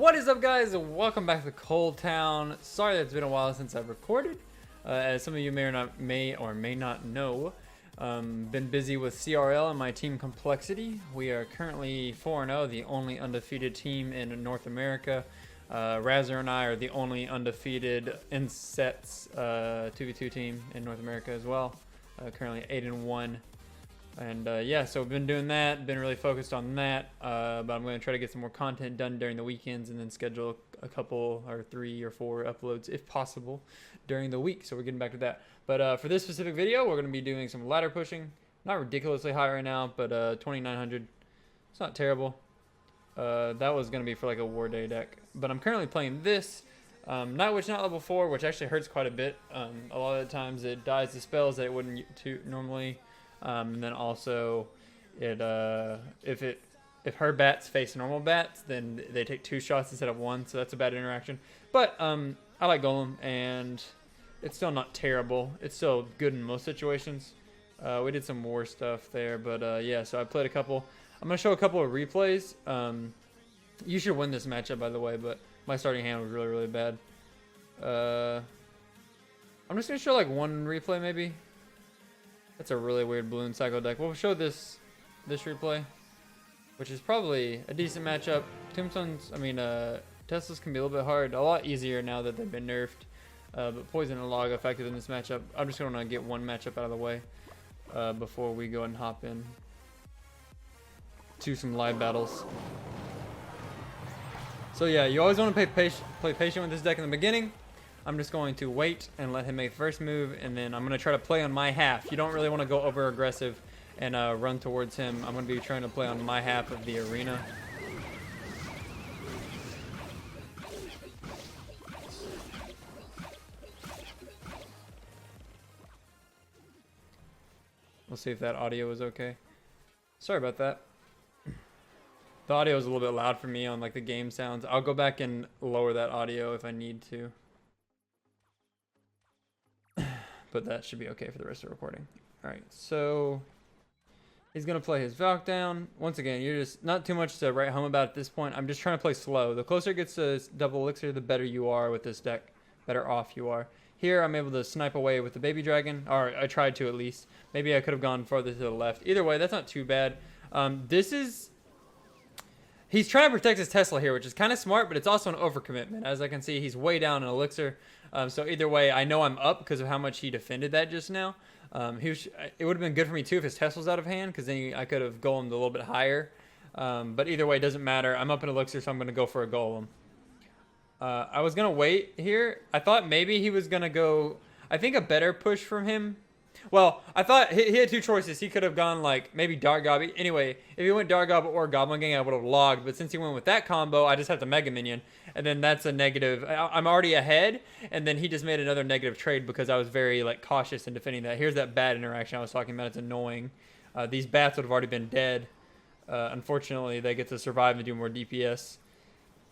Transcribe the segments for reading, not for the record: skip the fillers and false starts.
What is up, guys? Welcome back to Coltown. Sorry that it's been a while since I've recorded. As some of you may or may not know, been busy with CRL and my team Complexity. We are currently 4-0, the only undefeated team in North America. Razzer and I are the only undefeated in sets 2v2 team in North America as well. Currently 8-1. And yeah, so we've been doing that, been really focused on that, but I'm going to try to get some more content done during the weekends and then schedule a couple or 3 or 4 uploads if possible during the week. So we're getting back to that. But for this specific video, we're going to be doing some ladder pushing. Not ridiculously high right now, but 2900. It's not terrible. That was going to be for like a War Day deck. But I'm currently playing this. Not level 4, which actually hurts quite a bit. A lot of the times it dies the spells that it wouldn't normally. And then also, if her bats face normal bats, then they take 2 shots instead of 1, so that's a bad interaction. But I like Golem, and it's still not terrible. It's still good in most situations. We did some war stuff there, but yeah. So I played a couple. I'm gonna show a couple of replays. You should win this matchup, by the way, but my starting hand was really bad. I'm just gonna show like one replay maybe. That's a really weird balloon cycle deck. We'll show this replay, which is probably a decent matchup. Tombstones, Teslas can be a little bit hard. A lot easier now that they've been nerfed. But Poison and Log effective in this matchup. I'm just going to get one matchup out of the way before we go and hop in to some live battles. So yeah, you always want to play patient with this deck in the beginning. I'm just going to wait and let him make the first move, and then I'm going to try to play on my half. You don't really want to go over aggressive and run towards him. I'm going to be trying to play on my half of the arena. We'll see if that audio is okay. Sorry about that. The audio is a little bit loud for me on like the game sounds. I'll go back and lower that audio if I need to. But that should be okay for the rest of the recording. Alright, so he's going to play his Valk down. Once again, you're just not too much to write home about at this point. I'm just trying to play slow. The closer it gets to double elixir, the better you are with this deck. Better off you are. Here, I'm able to snipe away with the baby dragon. Or I tried to at least. Maybe I could have gone farther to the left. Either way, that's not too bad. He's trying to protect his Tesla here, which is kind of smart, but it's also an overcommitment. As I can see, he's way down in elixir. So either way, I know I'm up because of how much he defended that just now. It would have been good for me too if his Tesla's out of hand, because then I could have golemed a little bit higher. But either way, it doesn't matter. I'm up in elixir, so I'm going to go for a golem. I was going to wait here. I thought maybe he was going to go, I think a better push from him. Well, I thought he had 2 choices. He could have gone like maybe Dark Gob. Anyway, if he went Dark Gob or Goblin Gang, I would have logged. But since he went with that combo, I just have to Mega Minion. And then that's a negative. I'm already ahead. And then he just made another negative trade because I was very like cautious in defending that. Here's that bad interaction I was talking about. It's annoying. These bats would have already been dead. Unfortunately, they get to survive and do more DPS.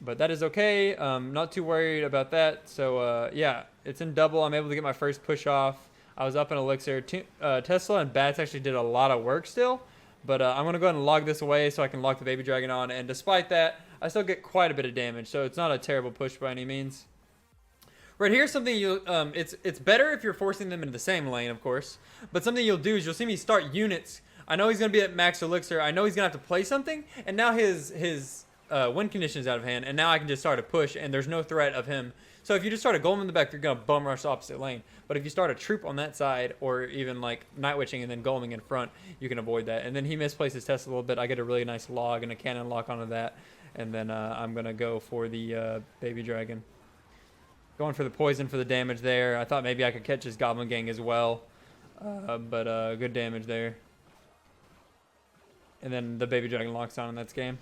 But that is okay. Not too worried about that. So yeah, it's in double. I'm able to get my first push off. I was up in elixir. Tesla and bats actually did a lot of work still, but I'm going to go ahead and log this away so I can lock the baby dragon on, and despite that, I still get quite a bit of damage, so it's not a terrible push by any means. Right here, something it's better if you're forcing them into the same lane, of course, but something you'll do is you'll see me start units. I know he's going to be at max elixir. I know he's going to have to play something, and now his win condition is out of hand, and now I can just start a push, and there's no threat of him. So if you just start a golem in the back, you're going to bum rush the opposite lane. But if you start a troop on that side, or even like night witching and then goleming in front, you can avoid that. And then he misplaces Test a little bit. I get a really nice log and a cannon lock onto that. And then I'm going to go for the baby dragon. Going for the poison for the damage there. I thought maybe I could catch his goblin gang as well. But good damage there. And then the baby dragon locks on, and that's game.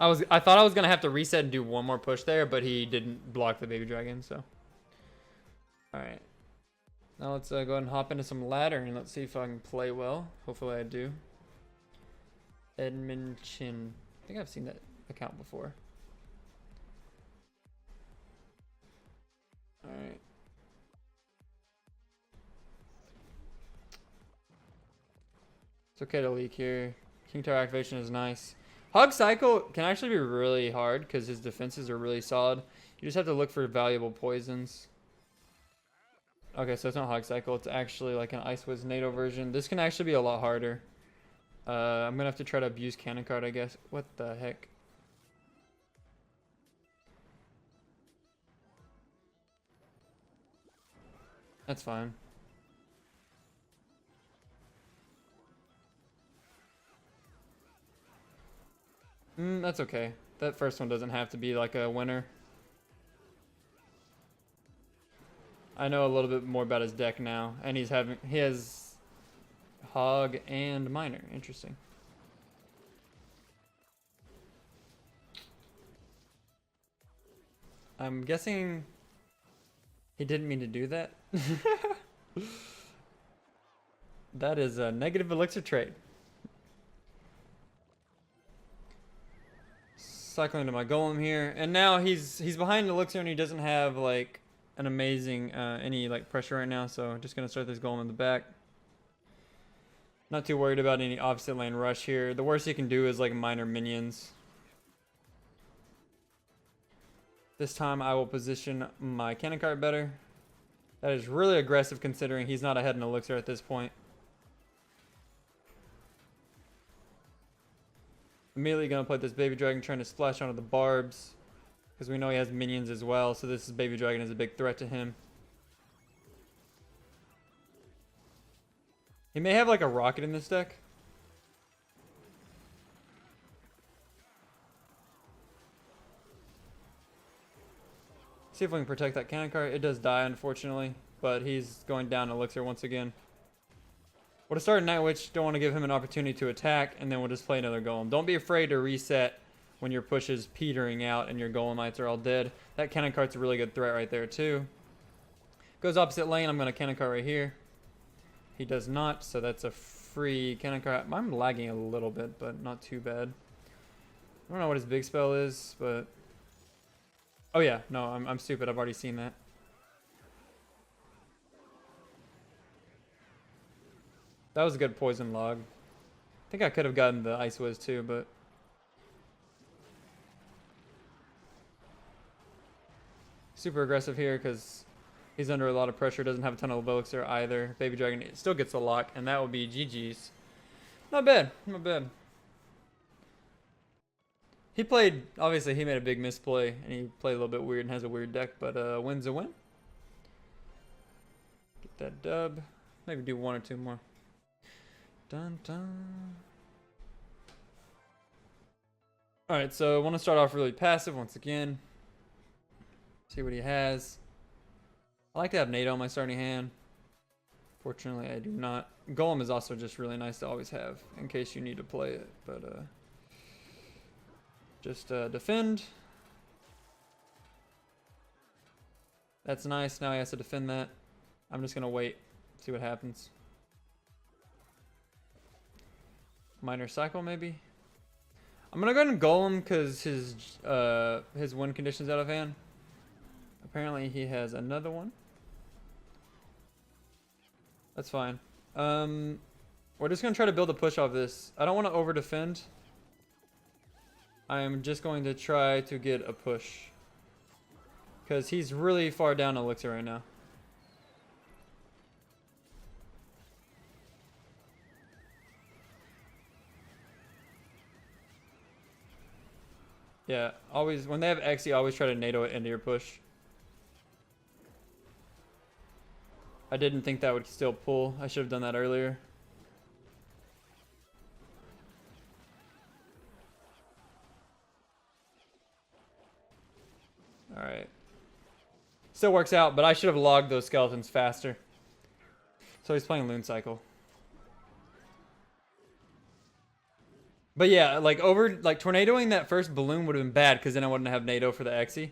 I thought I was going to have to reset and do one more push there, but he didn't block the baby dragon, so. Alright. Now let's go ahead and hop into some ladder, and let's see if I can play well. Hopefully I do. Edmund Chin. I think I've seen that account before. Alright. It's okay to leak here. King Tower activation is nice. Hog Cycle can actually be really hard because his defenses are really solid. You just have to look for valuable poisons. Okay, so it's not Hog Cycle. It's actually like an Ice Wiz NATO version. This can actually be a lot harder. I'm going to have to try to abuse Cannon Card, I guess. What the heck? That's fine. That's okay. That first one doesn't have to be like a winner. I know a little bit more about his deck now, and he has Hog and Miner. Interesting. I'm guessing he didn't mean to do that. That is a negative elixir trade. Cycling to my golem here, and now he's behind elixir and he doesn't have like an amazing any like pressure right now, so just gonna start this golem in the back. Not too worried about any opposite lane rush here. The worst he can do is like minor minions. This time I will position my cannon cart better. That is really aggressive considering he's not ahead in elixir at this point. Immediately gonna play this baby dragon trying to splash onto the barbs because we know he has minions as well, so this baby dragon is a big threat to him. He may have like a rocket in this deck. See if we can protect that cannon cart. It does die unfortunately, but he's going down elixir once again. Would have started Night Witch, don't want to give him an opportunity to attack, and then we'll just play another golem. Don't be afraid to reset when your push is petering out and your golemites are all dead. That cannon cart's a really good threat right there too. Goes opposite lane, I'm going to cannon cart right here. He does not, so that's a free cannon cart. I'm lagging a little bit, but not too bad. I don't know what his big spell is, but... Oh yeah, no, I'm stupid, I've already seen that. That was a good poison log. I think I could have gotten the Ice Wiz too, but... Super aggressive here because he's under a lot of pressure, doesn't have a ton of elixir either. Baby Dragon still gets a lock, and that would be GG's. Not bad, not bad. He played, obviously he made a big misplay, and he played a little bit weird and has a weird deck, but win's a win. Get that dub. Maybe do one or two more. Dun, dun. Alright, so I want to start off really passive once again. See what he has. I like to have NATO in my starting hand. Fortunately, I do not. Golem is also just really nice to always have in case you need to play it. But just defend. That's nice. Now he has to defend that. I'm just going to wait. See what happens. Minor cycle maybe. I'm gonna go ahead and golem because his win condition's out of hand. Apparently he has another one. That's fine. We're just gonna try to build a push off this. I don't want to over defend. I am just going to try to get a push because he's really far down elixir right now. Yeah, always when they have X, you always try to NATO it into your push. I didn't think that would still pull. I should have done that earlier. Alright. Still works out, but I should have logged those skeletons faster. So he's playing Loon Cycle. But yeah, like tornadoing that first balloon would have been bad because then I wouldn't have NATO for the Xe.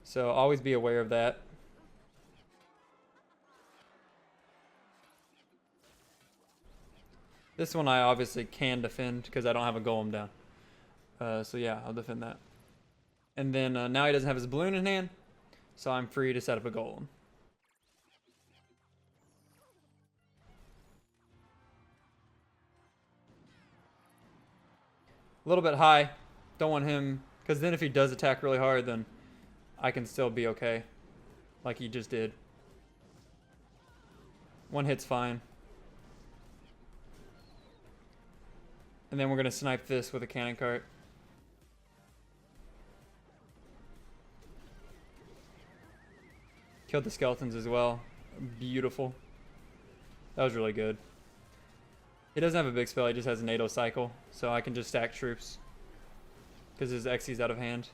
So always be aware of that. This one I obviously can defend because I don't have a golem down. So yeah, I'll defend that. And then now he doesn't have his balloon in hand, so I'm free to set up a golem. A little bit high. Don't want him, because then if he does attack really hard, then I can still be okay, like he just did. One hit's fine. And then we're going to snipe this with a cannon cart. Killed the skeletons as well. Beautiful. That was really good. He doesn't have a big spell, he just has a NATO cycle. So I can just stack troops. Because his XC's out of hand.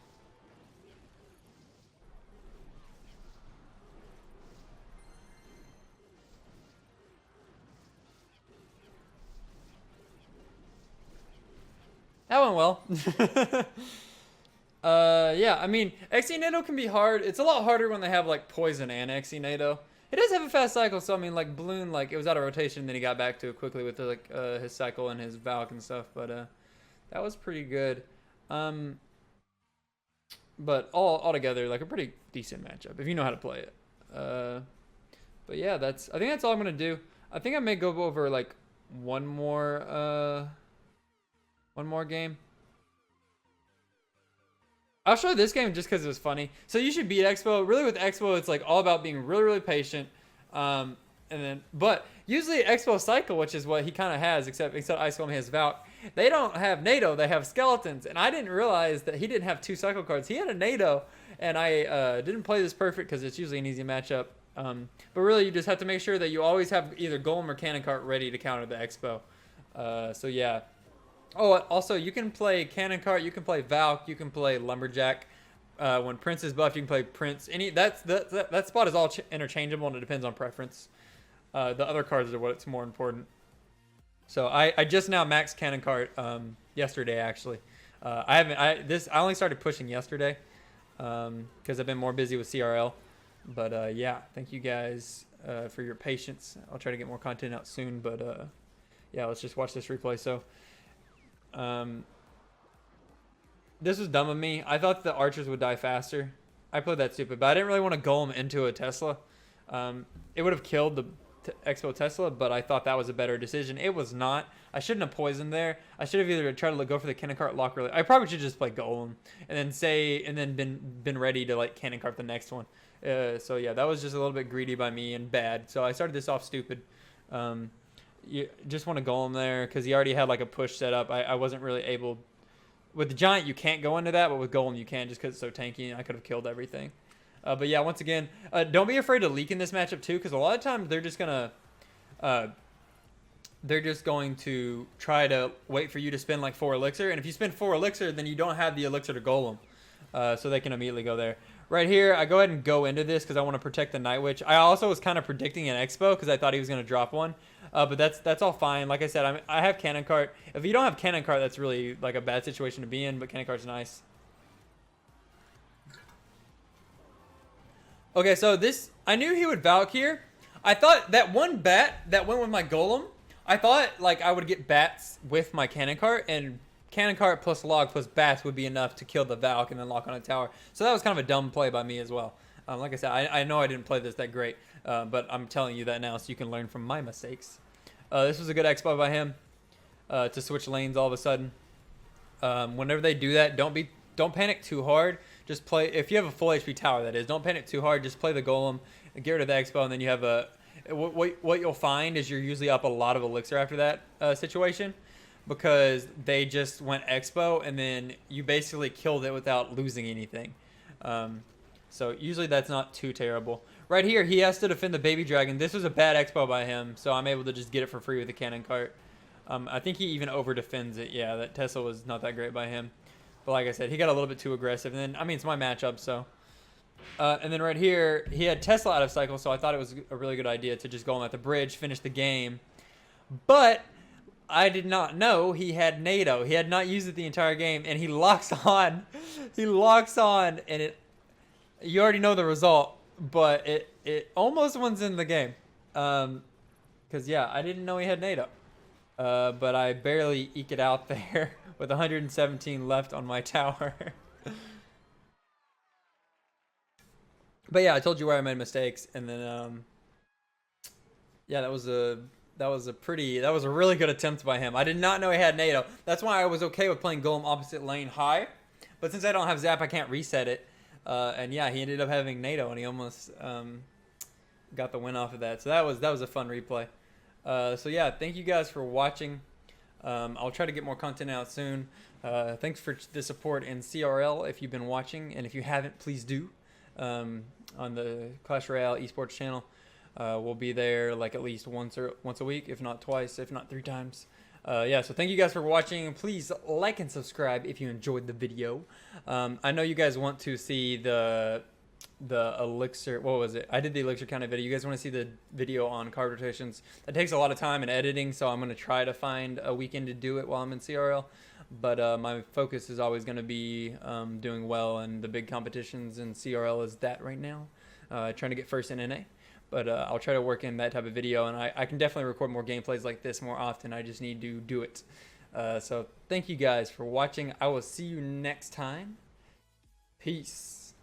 That went well. Yeah, I mean, XC NATO can be hard. It's a lot harder when they have like poison and XC NATO. It does have a fast cycle, so I mean, like Balloon, like it was out of rotation, then he got back to it quickly with like his cycle and his valk and stuff. But that was pretty good. But all together, like a pretty decent matchup if you know how to play it. But yeah, I think that's all I'm gonna do. I think I may go over like one more game. I'll show this game just because it was funny. So you should beat Expo. Really with Expo, it's like all about being really, really patient. But usually Expo Cycle, which is what he kind of has, except Ice Golem has Valk. They don't have NATO, they have skeletons. And I didn't realize that he didn't have 2 cycle cards. He had a NATO, and I didn't play this perfect because it's usually an easy matchup. But really, you just have to make sure that you always have either Golem or Cannon Cart ready to counter the Expo. So yeah. Oh, also, you can play Cannon Cart, you can play Valk, you can play Lumberjack. When Prince is buffed, you can play Prince. That spot is all interchangeable, and it depends on preference. The other cards are what's more important. So I just now maxed Cannon Cart yesterday, actually. I only started pushing yesterday because I've been more busy with CRL. But yeah, thank you guys for your patience. I'll try to get more content out soon. But yeah, let's just watch this replay. So. This was dumb of me. I thought the archers would die faster. I played that stupid, but I didn't really want to golem into a Tesla. It would have killed the Expo Tesla, but I thought that was a better decision. It was not. I shouldn't have poisoned there. I should have either tried to go for the cannon cart lock really. I probably should just play golem and then been ready to like cannon cart the next one. So yeah, that was just a little bit greedy by me and bad. So I started this off stupid. You just want to golem there because he already had like a push set up. I wasn't really able. With the giant, you can't go into that, but with golem, you can just because it's so tanky, and I could have killed everything. But yeah, once again, don't be afraid to leak in this matchup too, because a lot of times they're just going to try to wait for you to spend like 4 elixir, and if you spend 4 elixir, then you don't have the elixir to golem, so they can immediately go there. Right here, I go ahead and go into this because I want to protect the Night Witch. I also was kind of predicting an Expo because I thought he was going to drop one. But that's all fine. Like I said, I have Cannon Cart. If you don't have Cannon Cart, that's really like a bad situation to be in, but Cannon Cart's nice. Okay, so I knew he would Valk here. I thought that one bat that went with my Golem, I thought like I would get bats with my Cannon Cart, and Cannon Cart plus log plus bats would be enough to kill the Valk and then lock on a tower. So that was kind of a dumb play by me as well. Like I said, I know I didn't play this that great, but I'm telling you that now so you can learn from my mistakes. This was a good expo by him to switch lanes all of a sudden. Whenever they do that, don't panic too hard. Just play, if you have a full HP tower, that is, don't panic too hard. Just play the Golem, get rid of the expo, and then you have what you'll find is you're usually up a lot of elixir after that situation. Because they just went expo and then you basically killed it without losing anything. So usually that's not too terrible. Right here, he has to defend the baby dragon. This was a bad expo by him, so I'm able to just get it for free with the cannon cart. I think he even over defends it. Yeah, that Tesla was not that great by him. But like I said, he got a little bit too aggressive. And then, I mean, it's my matchup, so. And then right here, he had Tesla out of cycle, so I thought it was a really good idea to just go on at the bridge, finish the game. But I did not know he had NATO. He had not used it the entire game, and he locks on. He locks on, and you already know the result, but it almost wins in the game. Because, yeah, I didn't know he had NATO. But I barely eke it out there with 117 left on my tower. But, yeah, I told you where I made mistakes, and then, yeah, that was That was a really good attempt by him. I did not know he had NATO. That's why I was okay with playing Golem opposite lane high. But since I don't have Zap, I can't reset it. And yeah, he ended up having NATO, and he almost got the win off of that. So that was a fun replay. So yeah, thank you guys for watching. I'll try to get more content out soon. Thanks for the support in CRL if you've been watching, and if you haven't, please do. On the Clash Royale esports channel. We'll be there like at least once a week, if not twice, if not 3 times. Yeah, so thank you guys for watching. Please like and subscribe if you enjoyed the video. I know you guys want to see the elixir. What was it? I did the elixir kind of video. You guys want to see the video on card rotations? That takes a lot of time and editing, so I'm going to try to find a weekend to do it while I'm in CRL. But my focus is always going to be doing well, and the big competitions in CRL is that right now. Trying to get first in NA. But I'll try to work in that type of video, and I can definitely record more gameplays like this more often. I just need to do it. So thank you guys for watching. I will see you next time. Peace.